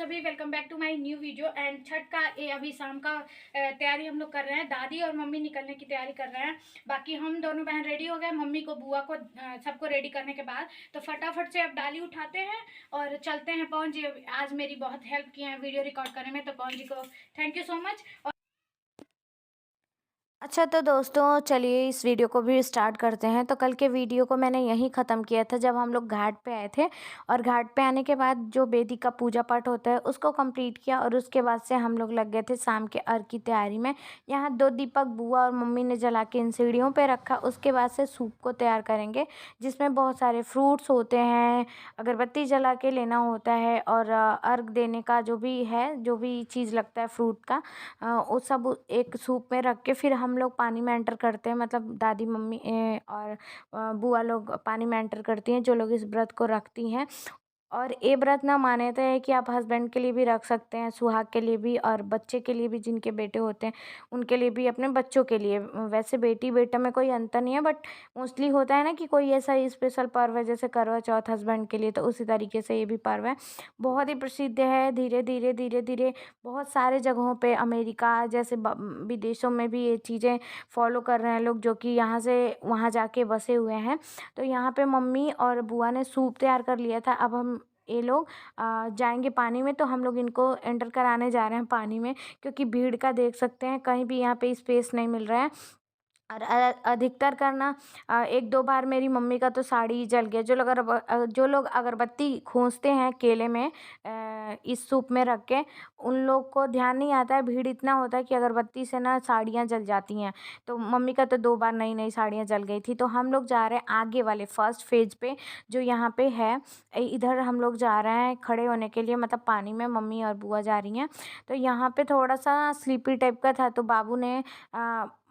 सभी, welcome back to my new video. And Chhath का ये अभी शाम का तैयारी हम लोग कर रहे हैं। दादी और मम्मी निकलने की तैयारी कर रहे हैं। बाकी हम दोनों बहन रेडी हो गए, मम्मी को, बुआ को, सबको रेडी करने के बाद तो फटाफट से अब डाली उठाते हैं और चलते हैं। पवन जी आज मेरी बहुत हेल्प की है वीडियो रिकॉर्ड करने में, तो पवन जी को थैंक यू सो मच। अच्छा तो दोस्तों चलिए इस वीडियो को भी स्टार्ट करते हैं। तो कल के वीडियो को मैंने यहीं ख़त्म किया था जब हम लोग घाट पे आए थे, और घाट पे आने के बाद जो बेदी का पूजा पाठ होता है उसको कंप्लीट किया, और उसके बाद से हम लोग लग गए थे शाम के अर्घ की तैयारी में। यहाँ 2 दीपक बुआ और मम्मी ने जला के इन सीढ़ियों पे रखा। उसके बाद से सूप को तैयार करेंगे जिसमें बहुत सारे फ्रूट्स होते हैं, अगरबत्ती जला के लेना होता है, और अर्घ देने का जो भी है, जो भी चीज़ लगता है फ्रूट का, वो सब एक सूप में रख के फिर हम लोग पानी में एंटर करते हैं। मतलब दादी मम्मी और बुआ लोग पानी में एंटर करती हैं, जो लोग इस व्रत को रखती हैं। और ये व्रत ना, मान्यता है कि आप हस्बैंड के लिए भी रख सकते हैं, सुहाग के लिए भी, और बच्चे के लिए भी, जिनके बेटे होते हैं उनके लिए भी, अपने बच्चों के लिए। वैसे बेटी बेटा में कोई अंतर नहीं है, बट मोस्टली होता है ना कि कोई ऐसा स्पेशल पर्व है जैसे करवा चौथ हस्बैंड के लिए, तो उसी तरीके से ये भी पर्व है। बहुत ही प्रसिद्ध है। धीरे धीरे धीरे धीरे बहुत सारे जगहों पे, अमेरिका जैसे विदेशों में भी ये चीज़ें फॉलो कर रहे हैं लोग, जो कि यहाँ से वहाँ जाके बसे हुए हैं। तो यहाँ पे मम्मी और बुआ ने सूप तैयार कर लिया था। अब हम ये लोग जाएंगे पानी में, तो हम लोग इनको एंटर कराने जा रहे हैं पानी में, क्योंकि भीड़ का देख सकते हैं, कहीं भी यहाँ पे स्पेस नहीं मिल रहा है। और अधिकतर करना 1-2 बार मेरी मम्मी का तो साड़ी ही जल गया। जो लोग अगरबत्ती खोसते हैं केले में, इस सूप में रख के, उन लोग को ध्यान नहीं आता है, भीड़ इतना होता है कि अगरबत्ती से ना साड़ियाँ जल जाती हैं। तो मम्मी का तो 2 बार नई-नई साड़ियाँ जल गई थी। तो हम लोग जा रहे हैं आगे वाले फर्स्ट फेज पे, जो यहाँ पे है। इधर हम लोग जा रहे हैं खड़े होने के लिए, मतलब पानी में मम्मी और बुआ जा रही हैं। तो यहाँ पे थोड़ा-सा स्लिपी टाइप का था, तो बाबू ने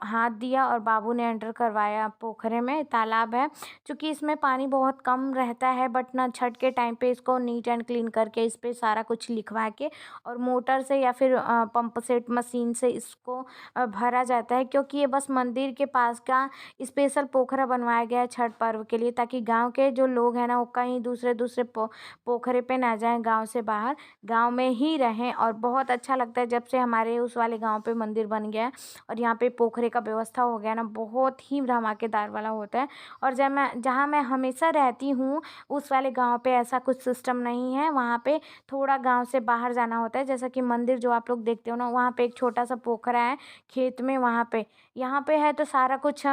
हाथ दिया और बाबू ने एंटर करवाया पोखरे में। तालाब है, चूँकि इसमें पानी बहुत कम रहता है, बट ना छठ के टाइम पे इसको नीट एंड क्लीन करके इस पे सारा कुछ लिखवा के और मोटर से या फिर पंप सेट मशीन से इसको भरा जाता है, क्योंकि ये बस मंदिर के पास का स्पेशल पोखरा बनवाया गया है छठ पर्व के लिए, ताकि गाँव के जो लोग हैं ना, वो कहीं दूसरे दूसरे पोखरे पे ना जाएं, गाँव से बाहर, गाँव में ही रहें। और बहुत अच्छा लगता है जब से हमारे उस वाले गाँव पे मंदिर बन गया है और यहाँ पे पोखरे का व्यवस्था हो गया ना, बहुत ही धमाकेदार वाला होता है। और जहाँ मैं हमेशा रहती हूँ उस वाले गांव पे ऐसा कुछ सिस्टम नहीं है। वहाँ पे थोड़ा गांव से बाहर जाना होता है, जैसा कि मंदिर जो आप लोग देखते हो ना, वहाँ पे एक छोटा सा पोखरा है खेत में, वहाँ पे। यहाँ पे है तो सारा कुछ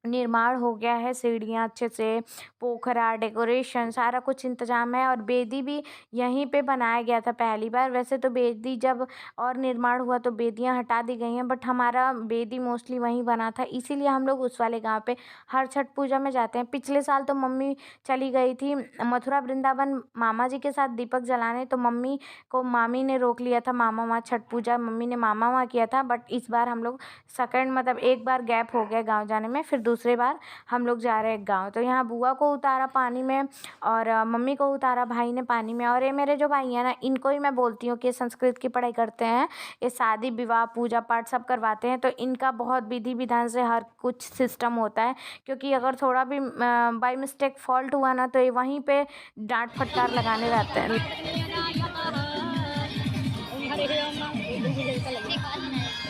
निर्माण हो गया है, सीढ़ियाँ अच्छे से, पोखरा, डेकोरेशन, सारा कुछ इंतजाम है। और बेदी भी यहीं पे बनाया गया था पहली बार। वैसे तो बेदी जब और निर्माण हुआ तो बेदियाँ हटा दी गई हैं, बट हमारा बेदी मोस्टली वहीं बना था, इसीलिए हम लोग उस वाले गांव पे हर छठ पूजा में जाते हैं। पिछले साल तो मम्मी चली गई थी मथुरा वृंदावन मामा जी के साथ दीपक जलाने, तो मम्मी को मामी ने रोक लिया था। मामा वहाँ छठ पूजा मम्मी ने मामा वहाँ किया था, बट इस बार हम लोग सेकंड, मतलब एक बार गैप हो गया गाँव जाने में, फिर दूसरे बार हम लोग जा रहे हैं गाँव। तो यहाँ बुआ को उतारा पानी में और मम्मी को उतारा भाई ने पानी में। और ये मेरे जो भाई हैं ना, इनको ही मैं बोलती हूँ कि संस्कृत की पढ़ाई करते हैं, ये शादी विवाह पूजा पाठ सब करवाते हैं, तो इनका बहुत विधि विधान से हर कुछ सिस्टम होता है। क्योंकि अगर थोड़ा भी बाई मिस्टेक फॉल्ट हुआ ना, तो ये वहीं पे डांट फटकार लगाने रहते हैं।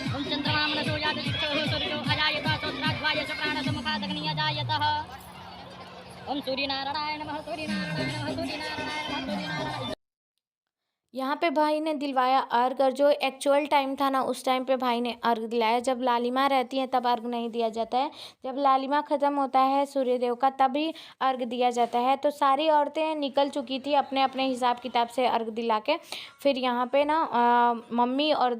ओम चंद्रमा मनसो जात सूर्यो अजायत सोत्राध्वाय च प्राणसमुखादग्नि अजायतः ओम सूर्यनारायण नमः सूर्यनारायण नमः सूर्यनारायण नमः सूर्यनारायण। यहाँ पे भाई ने दिलवाया अर्घ, और जो एक्चुअल टाइम था ना, उस टाइम पे भाई ने अर्घ दिलाया। जब लालिमा रहती है तब अर्घ नहीं दिया जाता है, जब लालिमा ख़त्म होता है सूर्यदेव का तभी अर्घ दिया जाता है। तो सारी औरतें निकल चुकी थी अपने अपने हिसाब किताब से अर्घ दिला के। फिर यहाँ पे ना मम्मी और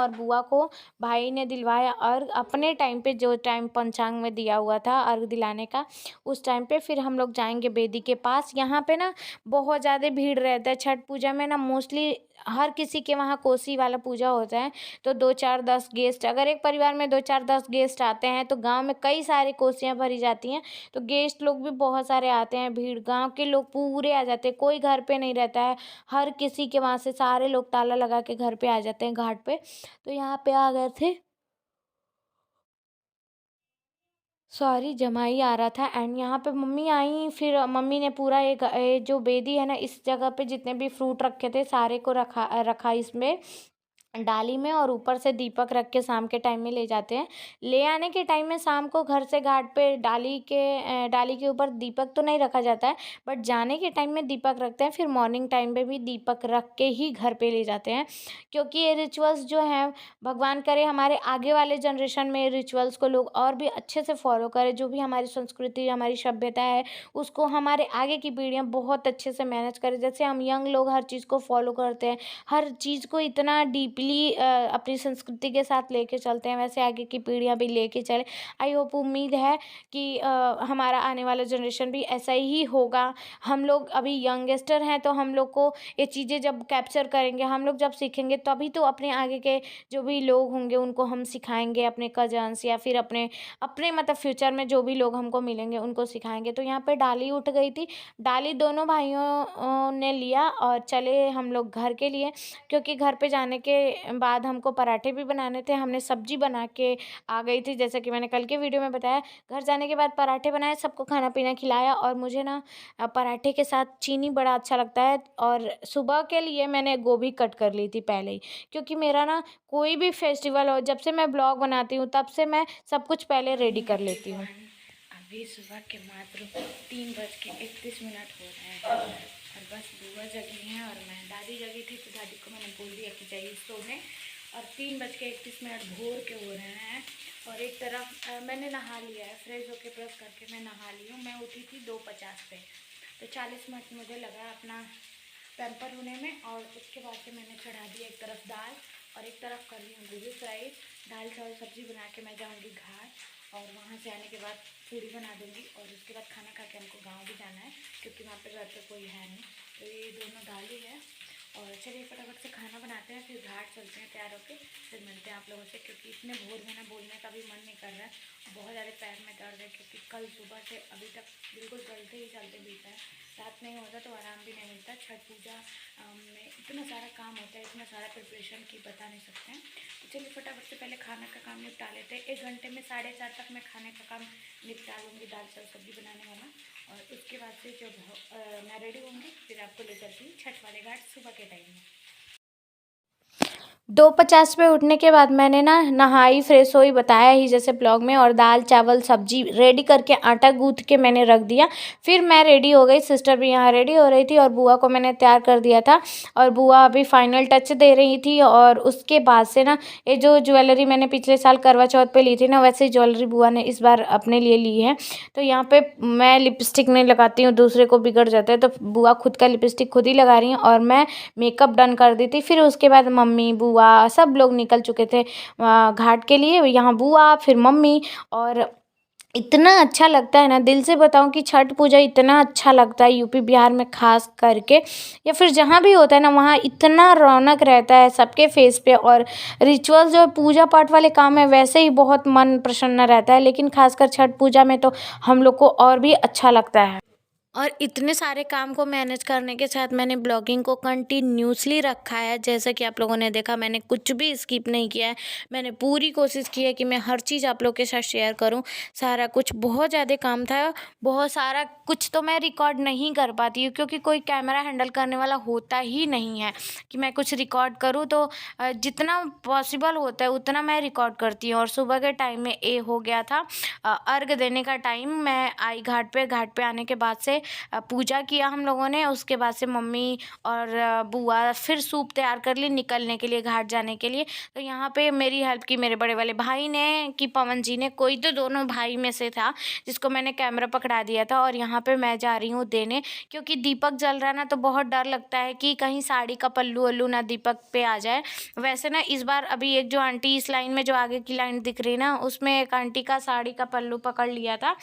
बुआ को भाई ने दिलवाया अर्घ अपने टाइम पे, जो टाइम पंचांग में दिया हुआ था अर्घ दिलाने का, उस टाइम पे। फिर हम लोग जाएंगे बेदी के पास। यहाँ पे ना बहुत ज़्यादा भीड़ रहता है छठ पूजा में ना, मोस्टली हर किसी के वहाँ कोसी वाला पूजा होता है। तो 2-4-10 गेस्ट, अगर एक परिवार में 2-4-10 गेस्ट आते हैं तो गांव में कई सारी कोसियाँ भरी जाती हैं। तो गेस्ट लोग भी बहुत सारे आते हैं, भीड़, गांव के लोग पूरे आ जाते हैं, कोई घर पे नहीं रहता है। हर किसी के वहाँ से सारे लोग ताला लगा के घर पे आ जाते हैं घाट पे। तो यहाँ पे आ गए थे। सॉरी, जमाई आ रहा था। एंड यहाँ पे मम्मी आई, फिर मम्मी ने पूरा एक जो बेदी है ना, इस जगह पे जितने भी फ्रूट रखे थे सारे को रखा रखा इसमें डाली में, और ऊपर से दीपक रख के शाम के टाइम में ले जाते हैं। ले आने के टाइम में शाम को घर से घाट पे डाली के ऊपर दीपक तो नहीं रखा जाता है, बट जाने के टाइम में दीपक रखते हैं। फिर मॉर्निंग टाइम पे भी दीपक रख के ही घर पे ले जाते हैं, क्योंकि ये रिचुअल्स जो हैं, भगवान करे हमारे आगे वाले जनरेशन में रिचुअल्स को लोग और भी अच्छे से फॉलो करें। जो भी हमारी संस्कृति, हमारी सभ्यता है, उसको हमारे आगे की पीढ़ियाँ बहुत अच्छे से मैनेज करें। जैसे हम यंग लोग हर चीज़ को फॉलो करते हैं, हर चीज़ को इतना डीपली अपनी संस्कृति के साथ लेके चलते हैं, वैसे आगे की पीढ़ियाँ भी लेके चले। आई होप, उम्मीद है कि हमारा आने वाला जनरेशन भी ऐसा ही होगा। हम लोग अभी यंगस्टर हैं, तो हम लोग को ये चीज़ें जब कैप्चर करेंगे, हम लोग जब सीखेंगे, तभी तो अपने आगे के जो भी लोग होंगे उनको हम सिखाएंगे, अपने कजन्स या फिर अपने अपने मतलब फ्यूचर में जो भी लोग हमको मिलेंगे उनको सिखाएंगे। तो यहाँ पे डाली उठ गई थी। डाली दोनों भाइयों ने लिया और चले हम लोग घर के लिए, क्योंकि घर पे जाने के बाद हमको पराठे भी बनाने थे। हमने सब्जी बना के आ गई थी, जैसे कि मैंने कल के वीडियो में बताया। घर जाने के बाद पराठे बनाए, सबको खाना पीना खिलाया, और मुझे ना पराठे के साथ चीनी बड़ा अच्छा लगता है। और सुबह के लिए मैंने गोभी कट कर ली थी पहले ही, क्योंकि मेरा ना कोई भी फेस्टिवल हो, जब से मैं ब्लॉग बनाती हूँ तब से मैं सब कुछ पहले रेडी कर लेती हूँ। अभी सुबह के मात्र 3:31 हो रहे हैं और बस बुआ जगी हैं और मैं दादी जगी थी, तो दादी को मैंने बोल दिया कि जाइए सोने। और 3:31 भोर के हो रहे हैं। और एक तरफ मैंने नहा लिया है, फ्रेश होके ब्रश करके मैं नहा ली हूँ। मैं उठी थी 2:50 पे, तो 40 मिनट मुझे लगा अपना पैम्पर होने में। और उसके बाद से मैंने चढ़ा दिया एक तरफ दाल और एक तरफ कर ली हूँ गोभी फ्राई। दाल चावल सब्ज़ी बना के मैं जाऊँगी घाट, और वहाँ से आने के बाद पूड़ी बना दूँगी, और उसके बाद खाना खा के हमको गाँव भी जाना है, क्योंकि वहाँ पे घर पे कोई है नहीं। तो ये दोनों दाल ही है। और चलिए फटाफट से खाना बनाते हैं, फिर घाट चलते हैं तैयार होके, फिर मिलते हैं आप लोगों से। क्योंकि इतने भोर में ना बोलने का भी मन नहीं कर रहा है, बहुत ज़्यादा पैर में दर्द है, क्योंकि कल सुबह से अभी तक बिल्कुल चलते ही चलते बीता है। रात नहीं होता तो आराम भी नहीं मिलता। छठ पूजा में इतना सारा काम होता है, इतना सारा प्रिपरेशन की बता नहीं सकते हैं। तो चलिए फटाफट से पहले खाना का काम निपटा लेते हैं। 1 घंटे में 4:30 तक मैं खाने का काम निपटा लूँगी, दाल चावल सब्ज़ी बनाने वाला। और उसके बाद से जब मैं रेडी होंगी, फिर आपको ले चलती हूँ छठ वाले घाट सुबह के टाइम में। 2:50 पे उठने के बाद मैंने ना नहाई, फ्रेश हुई, बताया ही जैसे ब्लॉग में, और दाल चावल सब्जी रेडी करके आटा गूँथ के मैंने रख दिया। फिर मैं रेडी हो गई, सिस्टर भी यहाँ रेडी हो रही थी, और बुआ को मैंने तैयार कर दिया था, और बुआ अभी फाइनल टच दे रही थी। और उसके बाद से ना ये जो ज्वेलरी मैंने पिछले साल करवा चौथ पे ली थी ना, वैसे ज्वेलरी बुआ ने इस बार अपने लिए ली है। तो यहाँ पे मैं लिपस्टिक नहीं लगाती हूँ, दूसरे को बिगड़ जाता है, तो बुआ खुद का लिपस्टिक खुद ही लगा रही हैं, और मैं मेकअप डन कर दी थी। फिर उसके बाद मम्मी बुआ सब लोग निकल चुके थे घाट के लिए। यहाँ बुआ, फिर मम्मी, और इतना अच्छा लगता है ना, दिल से बताऊं कि छठ पूजा इतना अच्छा लगता है यूपी बिहार में खास करके, या फिर जहाँ भी होता है ना, वहाँ इतना रौनक रहता है सबके फेस पे। और रिचुअल्स जो पूजा पाठ वाले काम है, वैसे ही बहुत मन प्रसन्न रहता है, लेकिन खासकर छठ पूजा में तो हम लोग को और भी अच्छा लगता है। और इतने सारे काम को मैनेज करने के साथ मैंने ब्लॉगिंग को कंटिन्यूसली रखा है। जैसा कि आप लोगों ने देखा, मैंने कुछ भी स्किप नहीं किया है। मैंने पूरी कोशिश की है कि मैं हर चीज़ आप लोग के साथ शेयर करूं। सारा कुछ, बहुत ज़्यादा काम था, बहुत सारा कुछ तो मैं रिकॉर्ड नहीं कर पाती हूँ, क्योंकि कोई कैमरा हैंडल करने वाला होता ही नहीं है कि मैं कुछ रिकॉर्ड करूँ। तो जितना पॉसिबल होता है उतना मैं रिकॉर्ड करती हूँ। और सुबह के टाइम में ये हो गया था अर्घ देने का टाइम। मैं आई घाट पे आने के बाद से पूजा किया हम लोगों ने। उसके बाद से मम्मी और बुआ फिर सूप तैयार कर ली निकलने के लिए, घाट जाने के लिए। तो यहाँ पे मेरी हेल्प की मेरे बड़े वाले भाई ने, कि पवन जी ने, कोई तो दोनों भाई में से था जिसको मैंने कैमरा पकड़ा दिया था। और यहाँ पे मैं जा रही हूँ देने, क्योंकि दीपक जल रहा ना, तो बहुत डर लगता है कि कहीं साड़ी का पल्लू वल्लू ना दीपक पे आ जाए। वैसे ना इस बार अभी एक जो आंटी इस लाइन में जो आगे की लाइन दिख रही ना, उसमें एक आंटी का साड़ी का पल्लू पकड़ लिया था,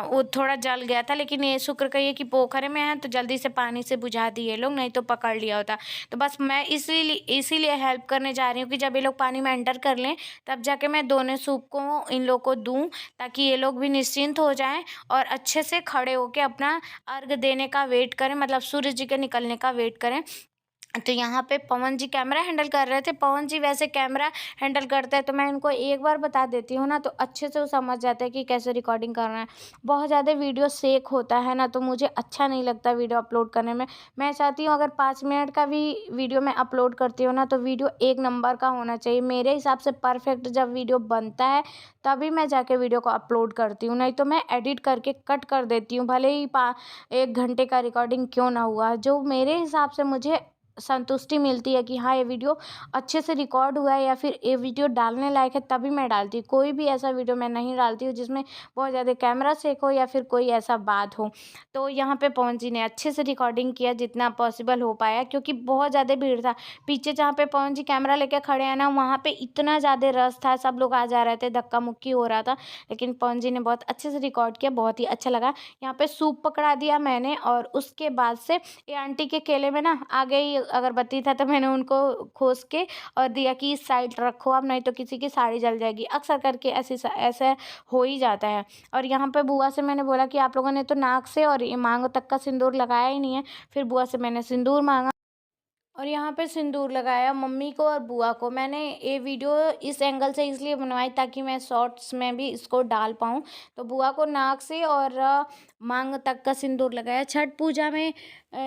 वो थोड़ा जल गया था। लेकिन ये शुक्र कहिए कि पोखरे में है, तो जल्दी से पानी से बुझा दिए लोग, नहीं तो पकड़ लिया होता। तो बस मैं इसीलिए हेल्प करने जा रही हूँ कि जब ये लोग पानी में एंटर कर लें, तब जाके मैं दोनों सूप को इन लोग को दूँ, ताकि ये लोग भी निश्चिंत हो जाएं और अच्छे से खड़े होके अपना अर्घ देने का वेट करें, मतलब सूरज जी के निकलने का वेट करें। तो यहाँ पे पवन जी कैमरा हैंडल कर रहे थे। पवन जी वैसे कैमरा हैंडल करते हैं तो मैं इनको एक बार बता देती हूँ ना, तो अच्छे से वो समझ जाते हैं कि कैसे रिकॉर्डिंग करना है। बहुत ज़्यादा वीडियो शेक होता है ना, तो मुझे अच्छा नहीं लगता वीडियो अपलोड करने में। मैं चाहती हूँ अगर 5 मिनट का भी वीडियो मैं अपलोड करती हूँ ना, तो वीडियो एक नंबर का होना चाहिए। मेरे हिसाब से परफेक्ट जब वीडियो बनता है तभी मैं जाके वीडियो को अपलोड करती हूँ, नहीं तो मैं एडिट करके कट कर देती हूँ, भले ही 1 घंटे का रिकॉर्डिंग क्यों ना हुआ। जो मेरे हिसाब से मुझे संतुष्टि मिलती है कि हाँ, ये वीडियो अच्छे से रिकॉर्ड हुआ है या फिर ये वीडियो डालने लायक है, तभी मैं डालती हूँ। कोई भी ऐसा वीडियो मैं नहीं डालती हूँ जिसमें बहुत ज़्यादा कैमरा शेक हो या फिर कोई ऐसा बात हो। तो यहाँ पे पवन जी ने अच्छे से रिकॉर्डिंग किया जितना पॉसिबल हो पाया, क्योंकि बहुत ज़्यादा भीड़ था। पीछे जहाँ पे पवन जी कैमरा लेके खड़े हैं ना, वहाँ पे इतना ज़्यादा रश था, सब लोग आ जा रहे थे, धक्का मुक्की हो रहा था, लेकिन पवन जी ने बहुत अच्छे से रिकॉर्ड किया, बहुत ही अच्छा लगा। यहाँ पे सूप पकड़ा दिया मैंने, और उसके बाद से ये आंटी के केले में ना आ गई अगरबत्ती था, तो मैंने उनको खोस के और दिया कि इस साइड रखो आप, नहीं तो किसी की साड़ी जल जाएगी। अक्सर करके ऐसा हो ही जाता है। और यहाँ पे बुआ से मैंने बोला कि आप लोगों ने तो नाक से और ये मांग तक का सिंदूर लगाया ही नहीं है। फिर बुआ से मैंने सिंदूर मांगा और यहाँ पे सिंदूर लगाया मम्मी को और बुआ को। मैंने ये वीडियो इस एंगल से इसलिए बनवाई ताकि मैं शॉर्ट्स में भी इसको डाल पाऊँ। तो बुआ को नाक से और मांग तक का सिंदूर लगाया। छठ पूजा में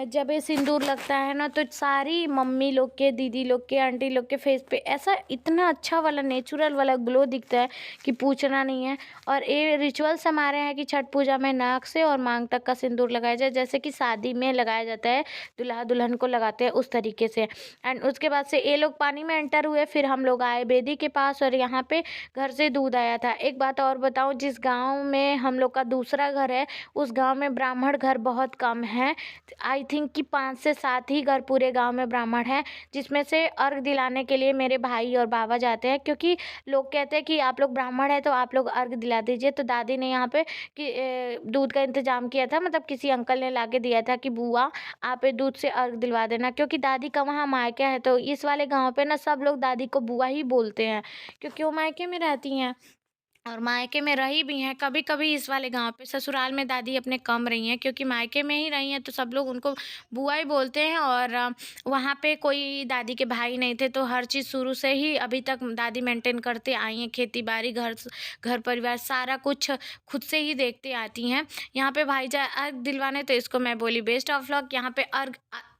जब ये सिंदूर लगता है ना, तो सारी मम्मी लोग के, दीदी लोग के, आंटी लोग के फेस पे ऐसा इतना अच्छा वाला नेचुरल वाला ग्लो दिखता है कि पूछना नहीं है। और ये रिचुअल्स हमारे हैं कि छठ पूजा में नाक से और मांग तक का सिंदूर लगाया जाए, जैसे कि शादी में लगाया जाता है, दुल्हा दुल्हन को लगाते हैं उस तरीके से। एंड उसके बाद से ये लोग पानी में एंटर हुए, फिर हम लोग आए बेदी के पास और यहाँ पे घर से दूध आया था। एक बात और बताऊँ, जिस गाँव में हम लोग का दूसरा घर है, उस गाँव में ब्राह्मण घर बहुत कम है। आई थिंक कि 5 से 7 ही घर पूरे गांव में ब्राह्मण है, जिसमें से अर्घ दिलाने के लिए मेरे भाई और बाबा जाते हैं, क्योंकि लोग कहते हैं कि आप लोग ब्राह्मण हैं तो आप लोग अर्घ दिला दीजिए। तो दादी ने यहाँ पे दूध का इंतजाम किया था, मतलब किसी अंकल ने ला के दिया था कि बुआ आप ये दूध से अर्घ दिलवा देना, क्योंकि दादी का वहाँ मायका है। तो इस वाले गाँव पे ना सब लोग दादी को बुआ ही बोलते हैं, क्योंकि वो मायके में रहती हैं और मायके में रही भी हैं। कभी कभी इस वाले गांव पे ससुराल में दादी अपने कम रही हैं, क्योंकि मायके में ही रही हैं, तो सब लोग उनको बुआ ही बोलते हैं। और वहाँ पे कोई दादी के भाई नहीं थे, तो हर चीज़ शुरू से ही अभी तक दादी मेंटेन करते आई हैं। खेती बाड़ी, घर परिवार सारा कुछ खुद से ही देखते आती हैं। यहाँ पे भाई जा अर्घ दिलवाने, तो इसको मैं बोली बेस्ट ऑफ लक। यहाँ पे अर्घ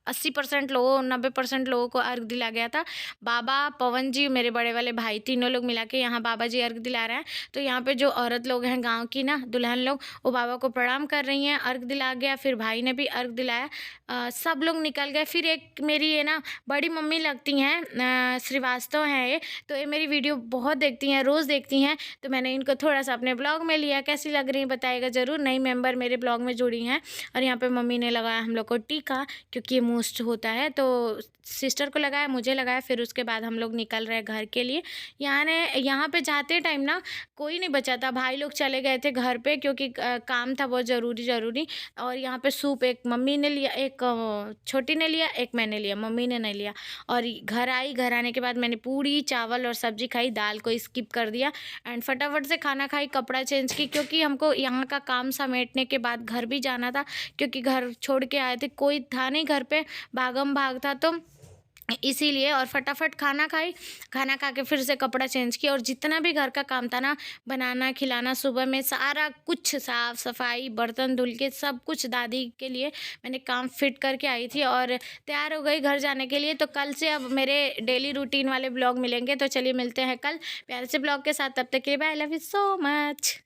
80% लोगों, 90% लोगों को अर्घ दिला गया था। बाबा, पवन जी, मेरे बड़े वाले भाई, तीनों लोग मिला के यहाँ बाबा जी अर्घ दिला रहे हैं। तो यहाँ पे जो औरत लोग हैं गांव की ना, दुल्हन लोग, वो बाबा को प्रणाम कर रही हैं। अर्घ दिला गया, फिर भाई ने भी अर्घ दिलाया। सब लोग निकल गए। फिर एक मेरी ये ना बड़ी मम्मी लगती हैं, श्रीवास्तव हैं ये, तो ये मेरी वीडियो बहुत देखती हैं, रोज़ देखती हैं, तो मैंने इनको थोड़ा सा अपने ब्लॉग में लिया। कैसी लग रही है बताइएगा ज़रूर। नई मेंबर मेरे ब्लॉग में जुड़ी हैं। और यहाँ पे मम्मी ने लगाया हम लोग को टीका, क्योंकि ये मोस्ट होता है, तो सिस्टर को लगाया, मुझे लगाया। फिर उसके बाद हम लोग निकल रहे घर के लिए। यहाँ पे जाते टाइम ना कोई नहीं बचा था, भाई लोग चले गए थे घर पे, क्योंकि काम था बहुत ज़रूरी। और यहाँ पे सूप एक मम्मी ने लिया, एक छोटी ने लिया, एक मैंने लिया, मम्मी ने नहीं लिया। और घर आई, घर आने के बाद मैंने पूड़ी, चावल और सब्जी खाई, दाल को स्किप कर दिया। एंड फटाफट से खाना खाई, कपड़ा चेंज की, क्योंकि हमको यहाँ का काम समेटने के बाद घर भी जाना था, क्योंकि घर छोड़ के आए थे, कोई था नहीं घर पे, भागम भाग था, तो इसीलिए। और फटाफट खाना खाई, खाना खा के फिर से कपड़ा चेंज किया, और जितना भी घर का काम था ना, बनाना खिलाना, सुबह में सारा कुछ साफ़ सफाई, बर्तन धुल के सब कुछ दादी के लिए मैंने काम फिट करके आई थी और तैयार हो गई घर जाने के लिए। तो कल से अब मेरे डेली रूटीन वाले ब्लॉग मिलेंगे, तो चलिए मिलते हैं कल प्यारे से ब्लॉग के साथ। तब तक के लिए bye, love you so much.